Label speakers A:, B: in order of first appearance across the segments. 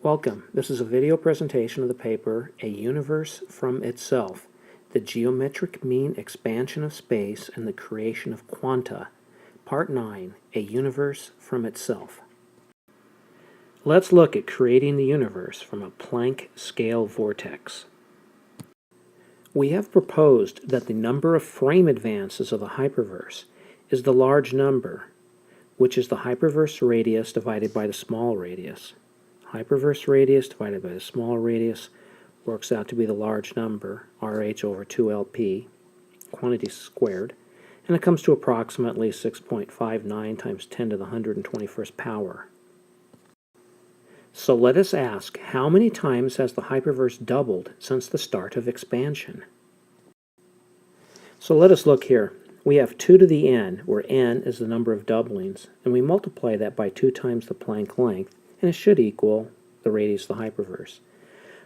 A: Welcome. This is a video presentation of the paper, A Universe from Itself, the Geometric Mean Expansion of Space and the Creation of Quanta, Part 9, A Universe from Itself. Let's look at creating the universe from a Planck scale vortex. We have proposed that the number of frame advances of the hyperverse is the large number, which is the hyperverse radius divided by the small radius. Hyperverse radius divided by the small radius works out to be the large number, RH over 2LP, quantity squared, and it comes to approximately 6.59 times 10 to the 121st power. So let us ask, how many times has the hyperverse doubled since the start of expansion? So let us look here. We have 2 to the n, where n is the number of doublings, and we multiply that by 2 times the Planck length, and it should equal the radius of the hyperverse.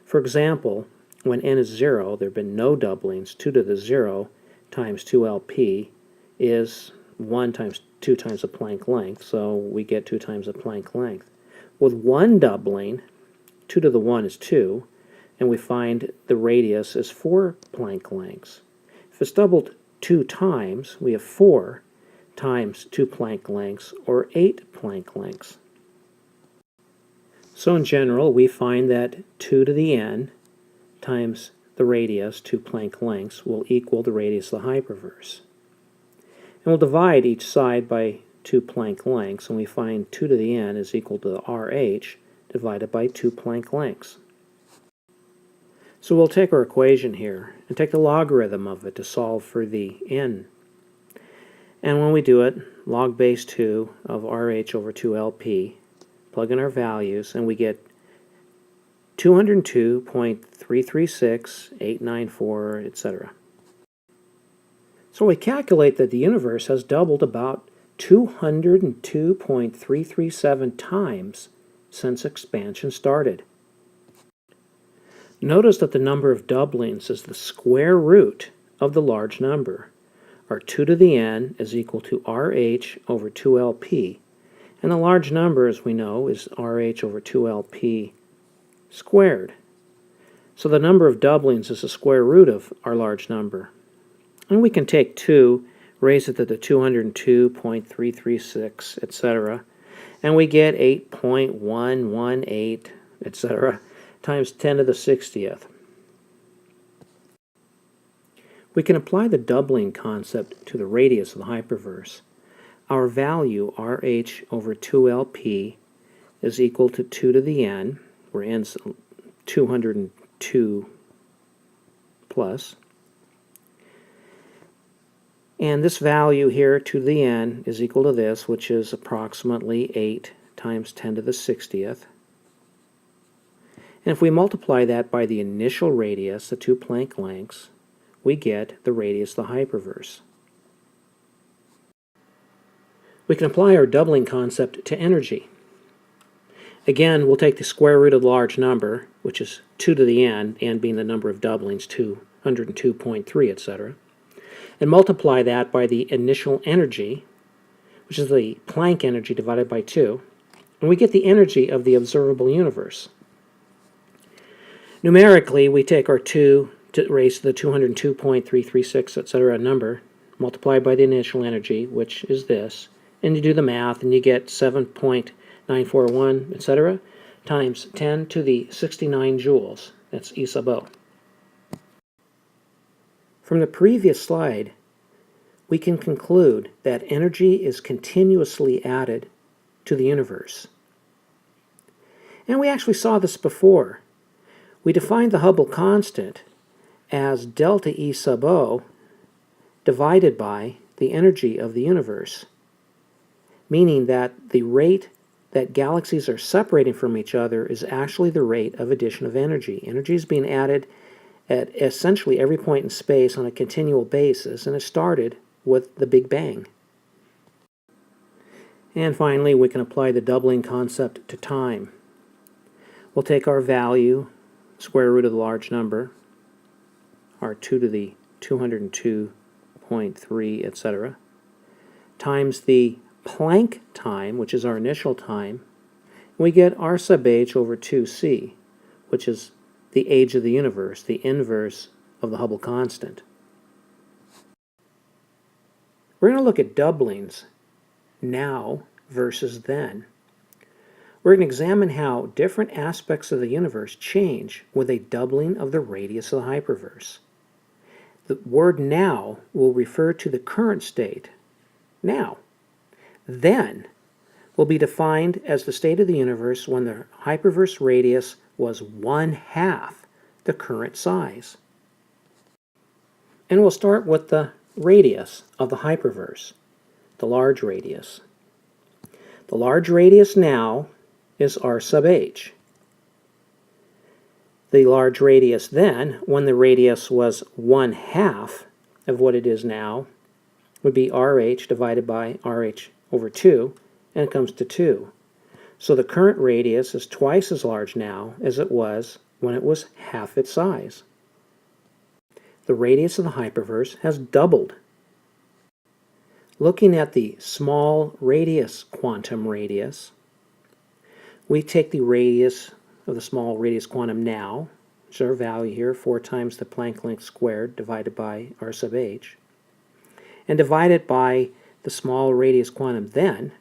A: For example, when n is 0, there have been no doublings. 2 to the 0 times 2LP is 1 times 2 times the Planck length, so we get 2 times the Planck length. With 1 doubling, 2 to the 1 is 2, and we find the radius is 4 Planck lengths. If it's doubled 2 times, we have 4 times 2 Planck lengths, or 8 Planck lengths. So in general, we find that 2 to the n times the radius, 2 Planck lengths, will equal the radius of the hyperverse. And we'll divide each side by 2 Planck lengths, and we find 2 to the n is equal to RH divided by 2 Planck lengths. So we'll take our equation here and take the logarithm of it to solve for the n. And when we do it, log base 2 of RH over 2LP, plug in our values, and we get 202.336894, etc. So we calculate that the universe has doubled about 202.337 times since expansion started. Notice that the number of doublings is the square root of the large number. Our 2 to the n is equal to RH over 2LP, and the large number, as we know, is RH over 2LP squared. So the number of doublings is the square root of our large number. And we can take 2, raise it to the 202.336, etc., and we get 8.118, etc., times 10 to the 60th. We can apply the doubling concept to the radius of the hyperverse. Our value, RH over 2LP, is equal to 2 to the n, where n's 202 plus. And this value here, 2 to the n, is equal to this, which is approximately 8 times 10 to the 60th. And if we multiply that by the initial radius, the 2 Planck lengths, we get the radius of the hyperverse. We can apply our doubling concept to energy. Again, we'll take the square root of the large number, which is 2 to the n being the number of doublings, 202.3, etc., and multiply that by the initial energy, which is the Planck energy divided by 2, and we get the energy of the observable universe. Numerically, we take our 2 to raise to the 202.336, etc. number, multiplied by the initial energy, which is this, and you do the math, and you get 7.941, etc., times 10 to the 69 joules. That's E sub O. From the previous slide, we can conclude that energy is continuously added to the universe. And we actually saw this before. We defined the Hubble constant as delta E sub O divided by the energy of the universe, meaning that the rate that galaxies are separating from each other is actually the rate of addition of energy. Energy is being added at essentially every point in space on a continual basis, and it started with the Big Bang. And finally, we can apply the doubling concept to time. We'll take our value, square root of the large number, our 2 to the 202.3, etc., times the Planck time, which is our initial time, we get r sub h over 2c, which is the age of the universe, the inverse of the Hubble constant. We're going to look at doublings, now versus then. We're going to examine how different aspects of the universe change with a doubling of the radius of the hyperverse. The word now will refer to the current state, now. Then will be defined as the state of the universe when the hyperverse radius was 1/2 the current size. And we'll start with the radius of the hyperverse, the large radius. The large radius now is r sub h. The large radius then, when the radius was 1/2 of what it is now, would be RH divided by RH over 2, and it comes to 2. So the current radius is twice as large now as it was when it was half its size. The radius of the hyperverse has doubled. Looking at the small radius quantum radius, we take the radius of the small radius quantum now, which is our value here, 4 times the Planck length squared divided by r sub h, and divide it by the small radius quantum then,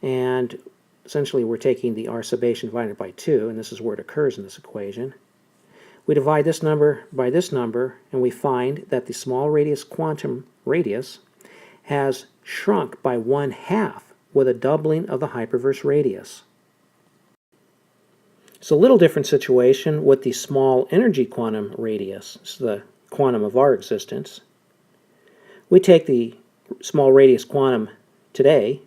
A: and essentially we're taking the r sub h and dividing it by 2, and this is where it occurs in this equation. We divide this number by this number, and we find that the small radius quantum radius has shrunk by 1/2 with a doubling of the hyperverse radius. It's a little different situation with the small energy quantum radius. This is the quantum of our existence. We take the small radius quantum today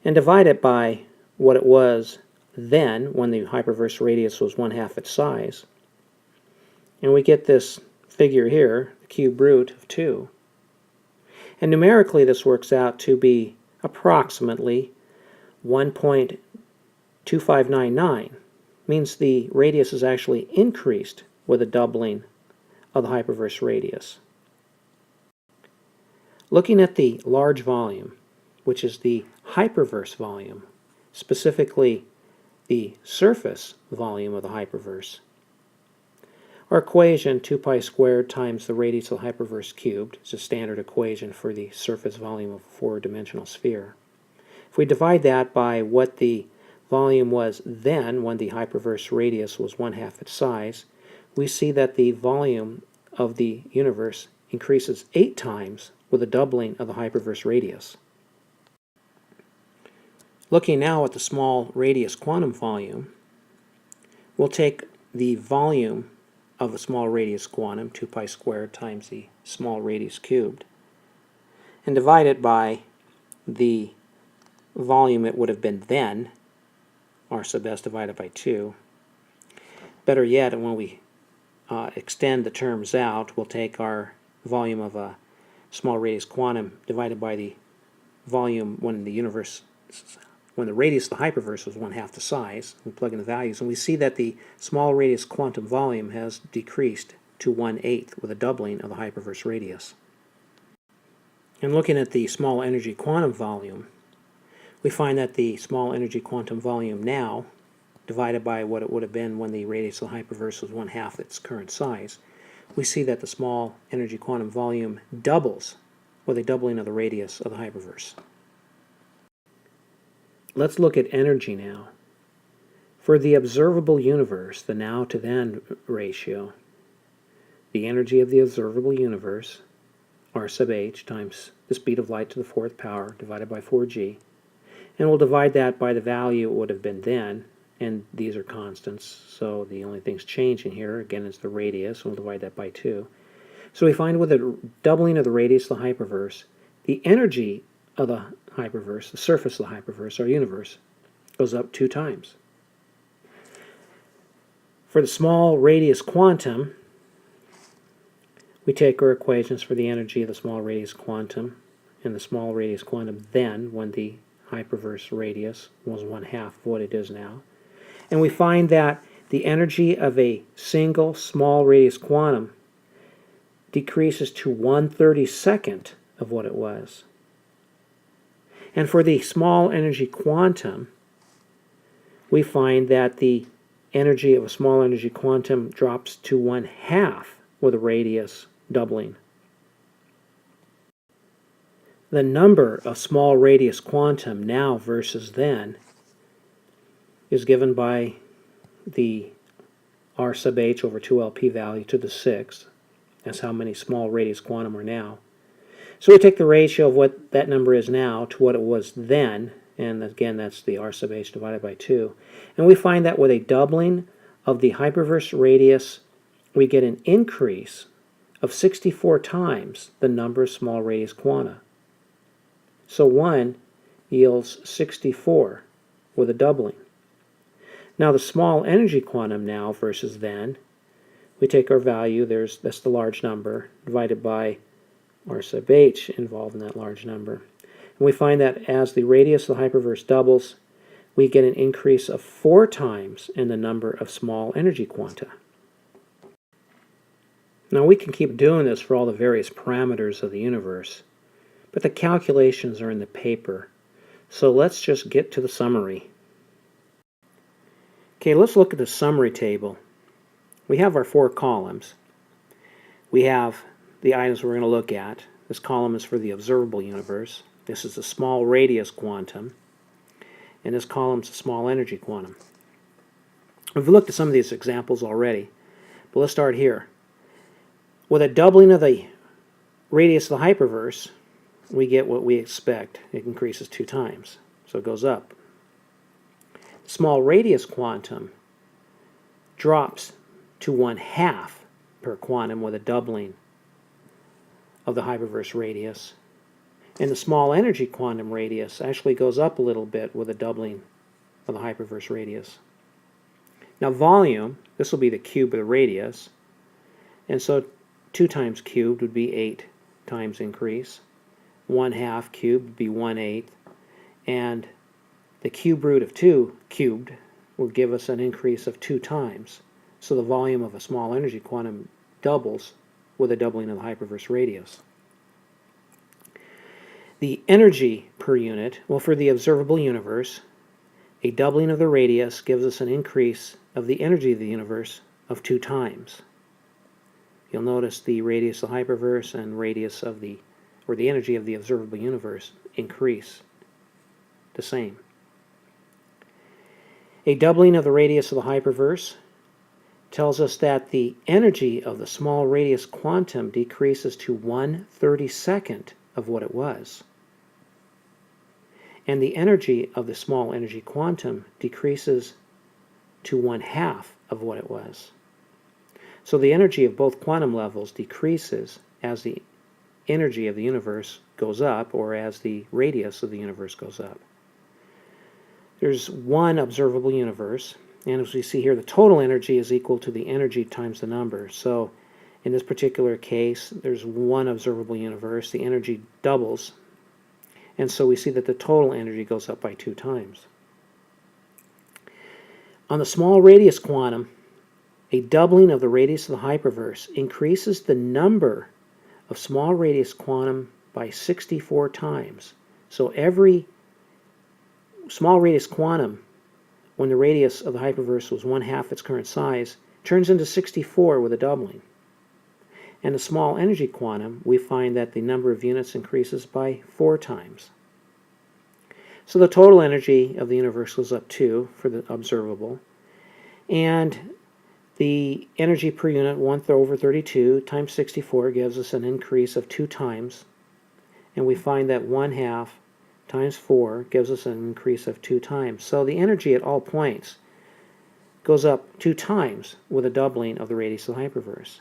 A: and divide it by what it was then when the hyperverse radius was 1/2 its size. And we get this figure here, the cube root of 2. And numerically this works out to be approximately 1.2599. Means the radius is actually increased with a doubling of the hyperverse radius. Looking at the large volume, which is the hyperverse volume, specifically the surface volume of the hyperverse, our equation 2 pi squared times the radius of the hyperverse cubed is a standard equation for the surface volume of a 4-dimensional sphere. If we divide that by what the volume was then when the hyperverse radius was 1/2 its size, we see that the volume of the universe increases 8 times with a doubling of the hyperverse radius. Looking now at the small radius quantum volume, we'll take the volume of a small radius quantum, 2 pi squared times the small radius cubed, and divide it by the volume it would have been then, r sub s divided by 2. Better yet, when we extend the terms out, we'll take our volume of a small radius quantum divided by the volume when the radius of the hyperverse was 1/2 the size. We plug in the values, and we see that the small radius quantum volume has decreased to 1/8 with a doubling of the hyperverse radius. And looking at the small energy quantum volume, we find that the small energy quantum volume now, divided by what it would have been when the radius of the hyperverse was 1/2 its current size, we see that the small energy quantum volume doubles with a doubling of the radius of the hyperverse. Let's look at energy now. For the observable universe, the now to then ratio, the energy of the observable universe, r sub h times the speed of light to the 4th power divided by 4g, and we'll divide that by the value it would have been then, and these are constants, so the only things changing here, again, is the radius, and we'll divide that by 2. So we find with a doubling of the radius of the hyperverse, the energy of the hyperverse, the surface of the hyperverse, our universe, goes up 2 times. For the small radius quantum, we take our equations for the energy of the small radius quantum and the small radius quantum then, when the hyperverse radius was 1/2 of what it is now. And we find that the energy of a single small radius quantum decreases to 1/32 of what it was. And for the small energy quantum, we find that the energy of a small energy quantum drops to 1/2 with a radius doubling. The number of small radius quantum now versus then is given by the r sub h over 2l p-value to the 6th. That's how many small radius quantum are now. So we take the ratio of what that number is now to what it was then, and again that's the r sub h divided by 2. And we find that with a doubling of the hyperverse radius, we get an increase of 64 times the number of small radius quanta. So 1 yields 64 with a doubling. Now the small energy quantum now versus then, we take our value, that's the large number, divided by r sub h involved in that large number. And we find that as the radius of the hyperverse doubles, we get an increase of 4 times in the number of small energy quanta. Now we can keep doing this for all the various parameters of the universe, but the calculations are in the paper. So let's just get to the summary. Okay, let's look at the summary table. We have our 4 columns. We have the items we're going to look at. This column is for the observable universe. This is the small radius quantum. And this column is the small energy quantum. We've looked at some of these examples already, but let's start here. With a doubling of the radius of the hyperverse, we get what we expect. It increases 2 times, so it goes up. Small radius quantum drops to 1/2 per quantum with a doubling of the hyperverse radius. And the small energy quantum radius actually goes up a little bit with a doubling of the hyperverse radius. Now volume, this will be the cube of the radius, and so 2 times cubed would be 8 times increase. 1/2 cubed would be 1/8, and the cube root of 2 cubed will give us an increase of 2 times. So the volume of a small energy quantum doubles with a doubling of the hyperverse radius. The energy per unit, well, for the observable universe, a doubling of the radius gives us an increase of the energy of the universe of 2 times. You'll notice the radius of the hyperverse and radius of the energy of the observable universe increase the same. A doubling of the radius of the hyperverse tells us that the energy of the small radius quantum decreases to 1/32 of what it was. And the energy of the small energy quantum decreases to 1/2 of what it was. So the energy of both quantum levels decreases as the energy of the universe goes up, or as the radius of the universe goes up. There's one observable universe, and as we see here, the total energy is equal to the energy times the number. So in this particular case, there's one observable universe. The energy doubles, and so we see that the total energy goes up by 2 times. On the small radius quantum, a doubling of the radius of the hyperverse increases the number of small radius quantum by 64 times. So every small radius quantum, when the radius of the hyperverse was 1/2 its current size, turns into 64 with a doubling. And the small energy quantum, we find that the number of units increases by 4 times. So the total energy of the universe goes up 2 for the observable, and the energy per unit, 1/32 times 64, gives us an increase of 2 times, and we find that 1/2 times 4 gives us an increase of 2 times. So the energy at all points goes up 2 times with a doubling of the radius of the hyperverse.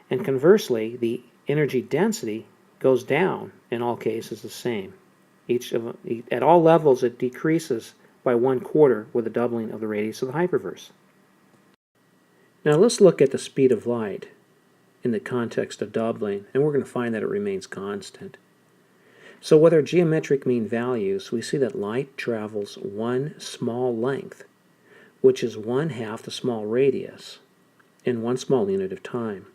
A: And conversely, the energy density goes down in all cases the same. At all levels, it decreases by 1/4 with a doubling of the radius of the hyperverse. Now let's look at the speed of light in the context of doubling, and we're going to find that it remains constant. So with our geometric mean values, we see that light travels one small length, which is 1/2 the small radius, in one small unit of time.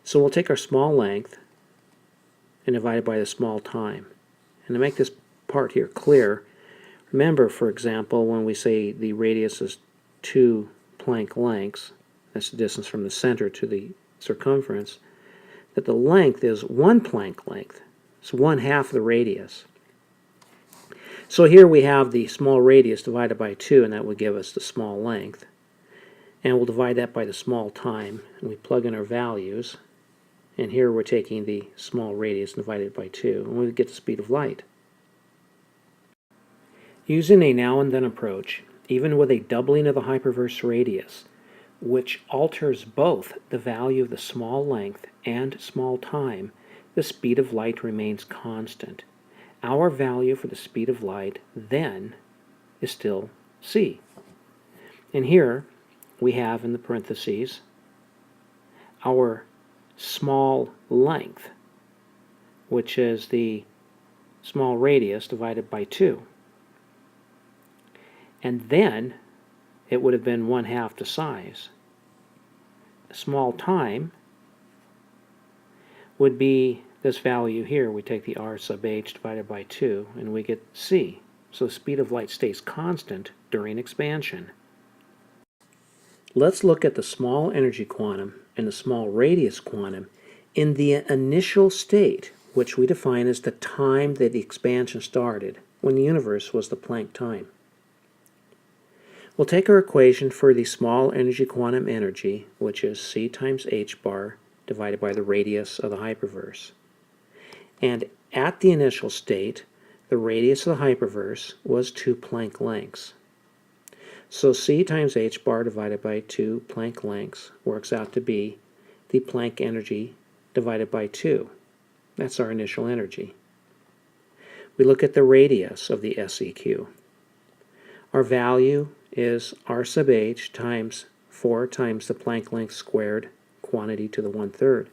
A: So we'll take our small length and divide it by the small time. And to make this part here clear, Remember, for example, when we say the radius is 2 Planck lengths, that's the distance from the center to the circumference, that the length is 1 Planck length. It's 1/2 the radius. So here we have the small radius divided by 2, and that would give us the small length. And we'll divide that by the small time, and we plug in our values. And here we're taking the small radius divided by 2, and we get the speed of light. Using a now and then approach, even with a doubling of the hyperverse radius, which alters both the value of the small length and small time, the speed of light remains constant. Our value for the speed of light then is still c. And here we have in the parentheses our small length, which is the small radius divided by 2. And then it would have been 1/2 the size. Small time would be this value here. We take the r sub h divided by 2, and we get c. So the speed of light stays constant during expansion. Let's look at the small energy quantum and the small radius quantum in the initial state, which we define as the time that the expansion started, when the universe was the Planck time. We'll take our equation for the small energy quantum energy, which is c times h bar divided by the radius of the hyperverse. And at the initial state, the radius of the hyperverse was 2 Planck lengths. So c times h bar divided by 2 Planck lengths works out to be the Planck energy divided by 2. That's our initial energy. We look at the radius of the SEQ. Our value is r sub h times 4 times the Planck length squared quantity to the 1/3.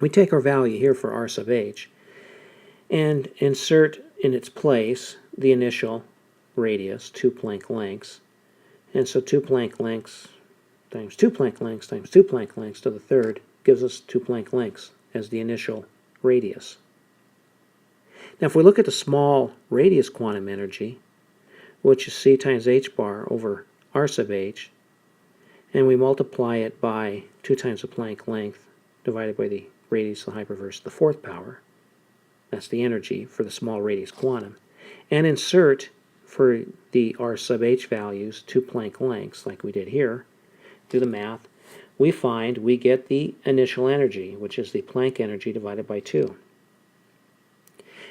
A: We take our value here for r sub h and insert in its place the initial radius, 2 Planck lengths. And so 2 Planck lengths times 2 Planck lengths times 2 Planck lengths to the 3rd gives us 2 Planck lengths as the initial radius. Now if we look at the small radius quantum energy, which is c times h bar over r sub h, and we multiply it by 2 times the Planck length divided by the radius of the hyperverse to the 4th power. That's the energy for the small radius quantum. And insert for the r sub h values 2 Planck lengths, like we did here. Do the math. We find we get the initial energy, which is the Planck energy divided by 2.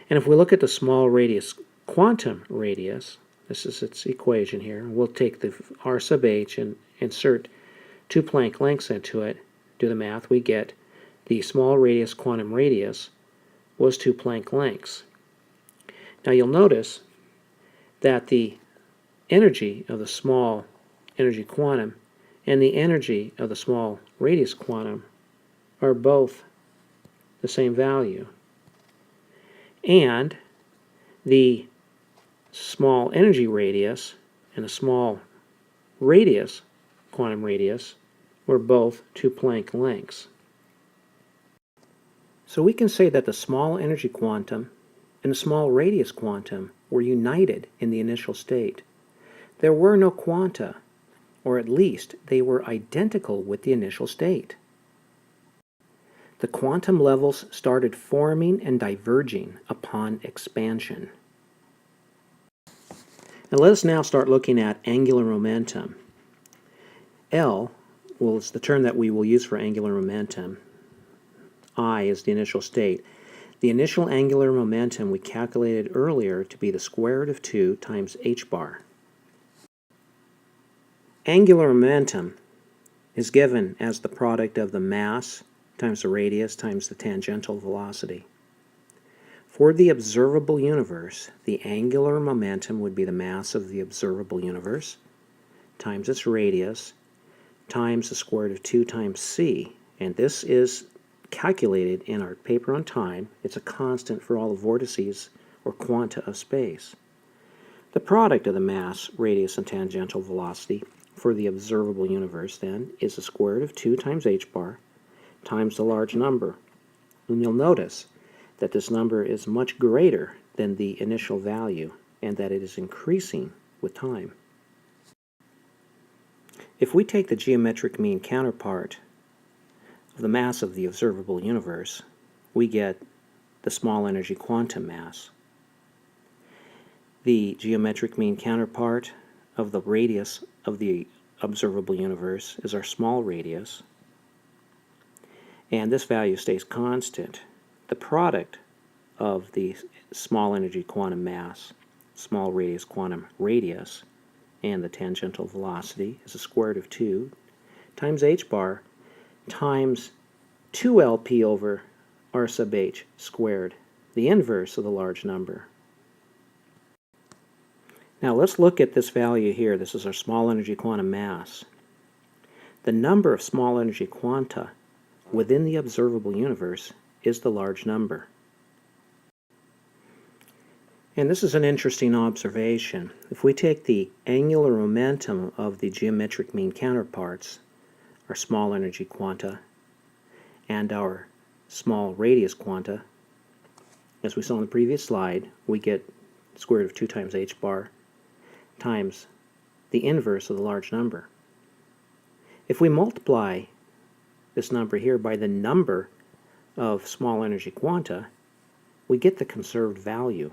A: And if we look at the small radius quantum radius, this is its equation here. We'll take the r sub h and insert 2 Planck lengths into it. Do the math. We get the small radius quantum radius was 2 Planck lengths. Now you'll notice that the energy of the small energy quantum and the energy of the small radius quantum are both the same value. And the small energy radius and the small radius quantum radius were both 2 Planck lengths. So we can say that the small energy quantum and the small radius quantum were united in the initial state. There were no quanta, or at least they were identical with the initial state. The quantum levels started forming and diverging upon expansion. Now let us now start looking at angular momentum. L is the term that we will use for angular momentum. I is the initial state. The initial angular momentum we calculated earlier to be the square root of 2 times h bar. Angular momentum is given as the product of the mass times the radius times the tangential velocity. For the observable universe, the angular momentum would be the mass of the observable universe times its radius times the square root of 2 times c. And this is calculated in our paper on time. It's a constant for all the vortices or quanta of space. The product of the mass, radius, and tangential velocity for the observable universe, then, is the square root of 2 times h bar times the large number. And you'll notice that this number is much greater than the initial value and that it is increasing with time. If we take the geometric mean counterpart of the mass of the observable universe, we get the small energy quantum mass. The geometric mean counterpart of the radius of the observable universe is our small radius, and this value stays constant. The product of the small energy quantum mass, small radius quantum radius, and the tangential velocity is the square root of 2 times h bar times 2lp over r sub h squared, the inverse of the large number. Now let's look at this value here. This is our small energy quantum mass. The number of small energy quanta within the observable universe is the large number. And this is an interesting observation. If we take the angular momentum of the geometric mean counterparts, our small energy quanta, and our small radius quanta, as we saw in the previous slide, we get square root of 2 times h bar times the inverse of the large number. If we multiply this number here by the number of small energy quanta, we get the conserved value.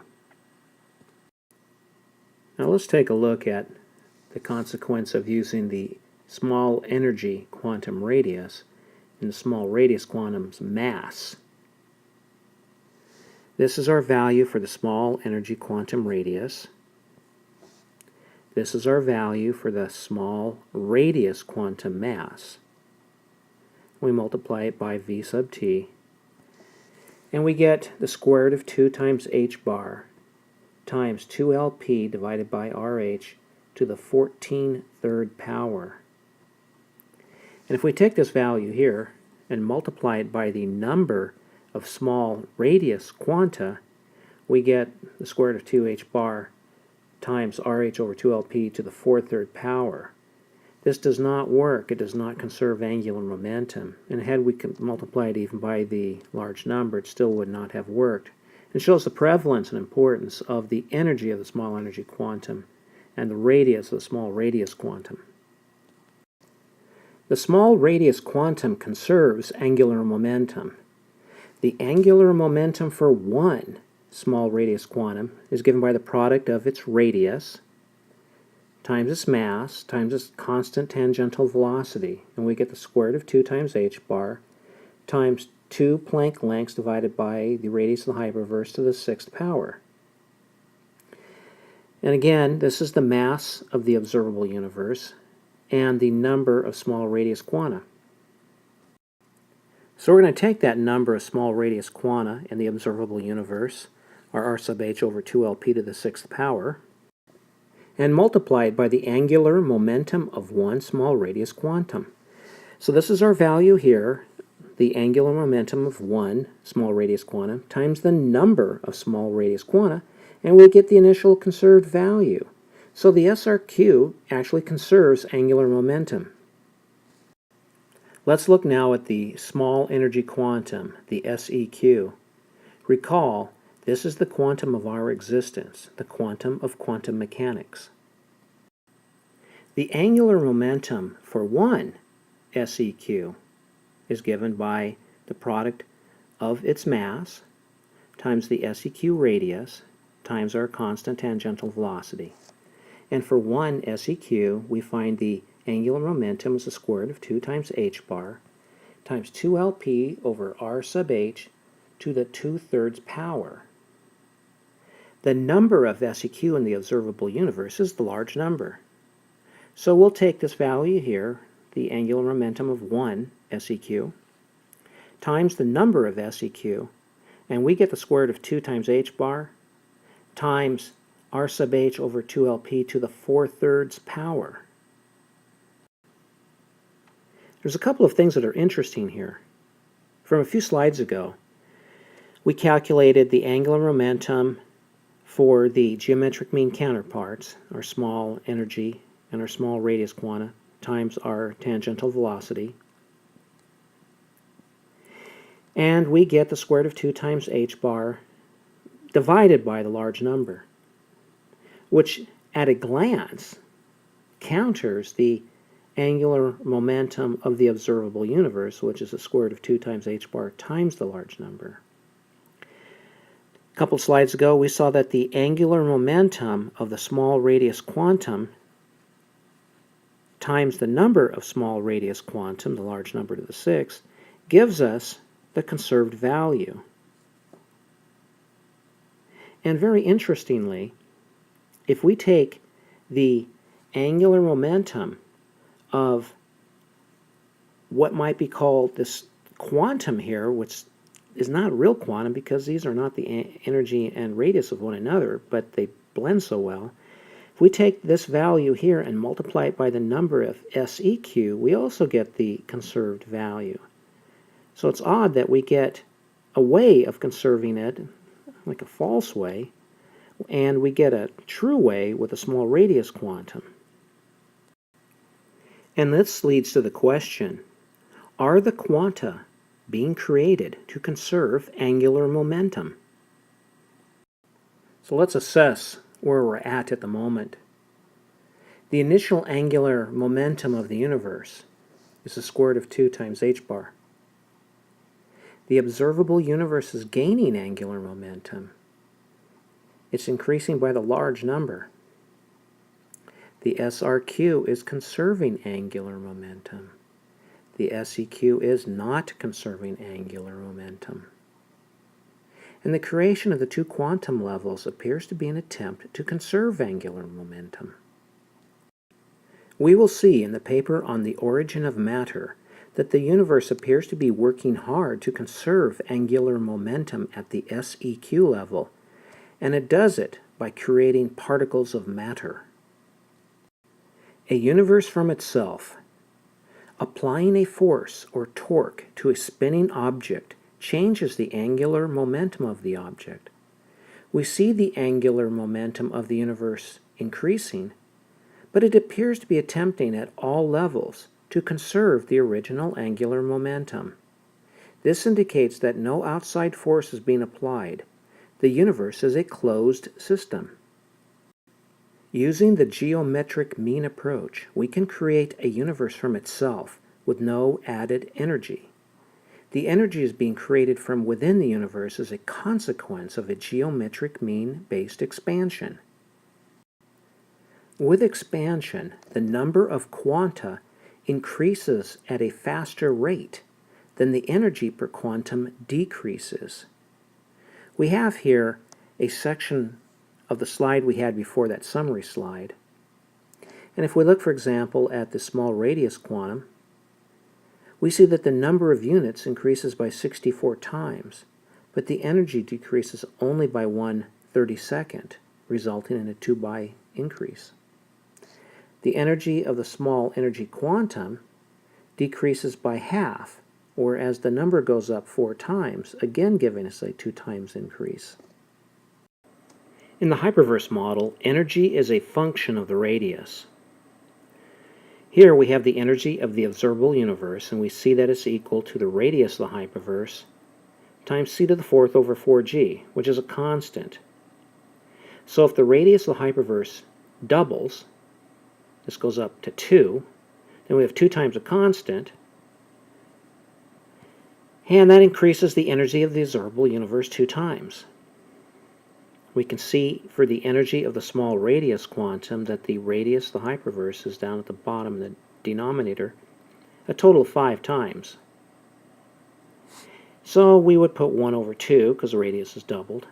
A: Now let's take a look at the consequence of using the small energy quantum radius and the small radius quantum's mass. This is our value for the small energy quantum radius. This is our value for the small radius quantum mass. We multiply it by v sub t, and we get the square root of 2 times h bar times 2lp divided by rh to the 14⁻³ power. And if we take this value here and multiply it by the number of small radius quanta, we get the square root of 2h bar times rh over 2lp to the 4⁻³ power. This does not work. It does not conserve angular momentum. And had we multiplied it even by the large number, it still would not have worked. It shows the prevalence and importance of the energy of the small energy quantum and the radius of the small radius quantum. The small radius quantum conserves angular momentum. The angular momentum for one small radius quantum is given by the product of its radius times its mass times its constant tangential velocity, and we get the square root of 2 times h bar times 2 Planck lengths divided by the radius of the hyperverse to the 6th power. And again, this is the mass of the observable universe and the number of small radius quanta. So we're going to take that number of small radius quanta in the observable universe, our r sub h over 2lp to the 6th power, and multiply it by the angular momentum of one small radius quantum. So this is our value here, the angular momentum of one small radius quantum times the number of small radius quanta, and we get the initial conserved value. So the SRQ actually conserves angular momentum. Let's look now at the small energy quantum, the SEQ. Recall, this is the quantum of our existence, the quantum of quantum mechanics. The angular momentum for one SEQ is given by the product of its mass times the SEQ radius times our constant tangential velocity. And for one SEQ, we find the angular momentum is the square root of 2 times h bar times 2lp over r sub h to the 2/3 power. The number of SEQ in the observable universe is the large number. So we'll take this value here, the angular momentum of one SEQ, times the number of SEQ, and we get the square root of 2 times h bar times r sub h over 2lp to the 4/3 power. There's a couple of things that are interesting here. From a few slides ago, we calculated the angular momentum for the geometric mean counterparts, our small energy and our small radius quanta, times our tangential velocity. And we get the square root of 2 times h bar divided by the large number. which at a glance counters the angular momentum of the observable universe, which is the square root of 2 times h bar times the large number. A couple slides ago, we saw that the angular momentum of the small radius quantum times the number of small radius quantum, the large number to the 6, gives us the conserved value. And very interestingly, if we take the angular momentum of what might be called this quantum here, which is not real quantum because these are not the energy and radius of one another, but they blend so well. If we take this value here and multiply it by the number of SEQ, we also get the conserved value. So it's odd that we get a way of conserving it, like a false way, and we get a true way with a small radius quantum. And this leads to the question, are the quanta being created to conserve angular momentum? So let's assess where we're at the moment. The initial angular momentum of the universe is the square root of 2 times h bar. The observable universe is gaining angular momentum. It's increasing by the large number. The SRQ is conserving angular momentum. The SEQ is not conserving angular momentum. And the creation of the two quantum levels appears to be an attempt to conserve angular momentum. We will see in the paper on the origin of matter that the universe appears to be working hard to conserve angular momentum at the SEQ level, and it does it by creating particles of matter. A universe from itself. Applying a force or torque to a spinning object changes the angular momentum of the object. We see the angular momentum of the universe increasing, but it appears to be attempting at all levels to conserve the original angular momentum. This indicates that no outside force is being applied. The universe is a closed system. Using the geometric mean approach, we can create a universe from itself with no added energy. The energy is being created from within the universe as a consequence of a geometric mean-based expansion. With expansion, the number of quanta increases at a faster rate than the energy per quantum decreases. We have here a section of the slide we had before, that summary slide. And if we look, for example, at the small radius quantum, we see that the number of units increases by 64 times, but the energy decreases only by 1/32, resulting in a 2 increase. The energy of the small energy quantum decreases by half, whereas the number goes up 4 times, again giving us a 2 times increase. In the hyperverse model, energy is a function of the radius. Here we have the energy of the observable universe, and we see that it's equal to the radius of the hyperverse times c to the 4th over 4g, which is a constant. So if the radius of the hyperverse doubles, this goes up to 2, then we have 2 times a constant, and that increases the energy of the observable universe 2 times. We can see for the energy of the small radius quantum that the radius of the hyperverse is down at the bottom of the denominator, a total of 5 times. So we would put 1 over 2, because the radius is doubled,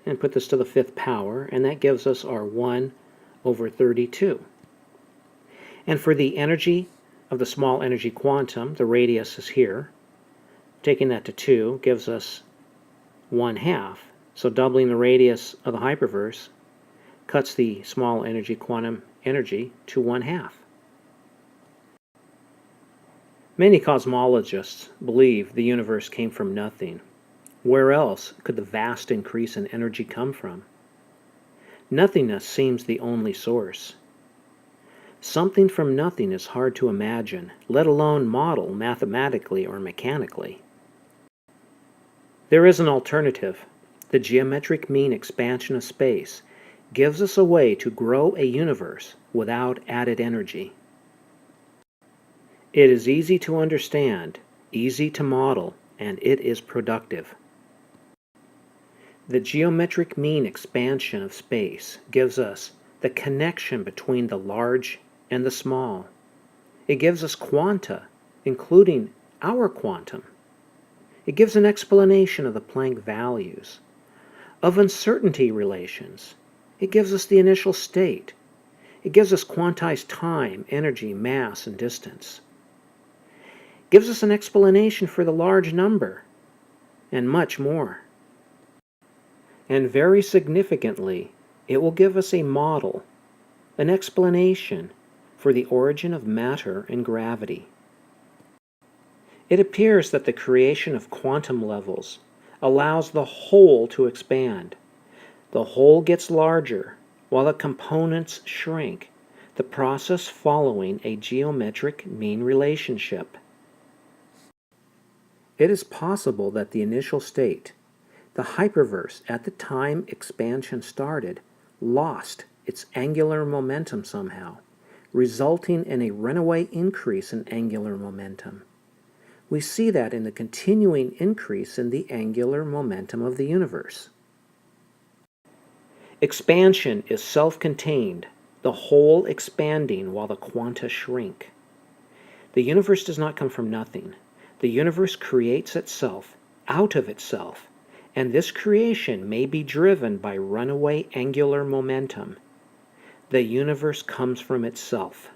A: and put this to the 5th power, and that gives us our 1 over 32. And for the energy of the small energy quantum, the radius is here. Taking that to 2 gives us 1/2. So doubling the radius of the hyperverse cuts the small energy quantum energy to 1/2. Many cosmologists believe the universe came from nothing. Where else could the vast increase in energy come from? Nothingness seems the only source. Something from nothing is hard to imagine, let alone model mathematically or mechanically. There is an alternative. The geometric mean expansion of space gives us a way to grow a universe without added energy. It is easy to understand, easy to model, and it is productive. The geometric mean expansion of space gives us the connection between the large and the small. It gives us quanta, including our quantum. It gives an explanation of the Planck values, of uncertainty relations. It gives us the initial state. It gives us quantized time, energy, mass, and distance. It gives us an explanation for the large number, and much more. And very significantly, it will give us a model, an explanation for the origin of matter and gravity. It appears that the creation of quantum levels allows the whole to expand. The whole gets larger while the components shrink, the process following a geometric mean relationship. It is possible that the initial state, the hyperverse at the time expansion started, lost its angular momentum somehow, resulting in a runaway increase in angular momentum. We see that in the continuing increase in the angular momentum of the universe. Expansion is self-contained, the whole expanding while the quanta shrink. The universe does not come from nothing. The universe creates itself out of itself, and this creation may be driven by runaway angular momentum. The universe comes from itself.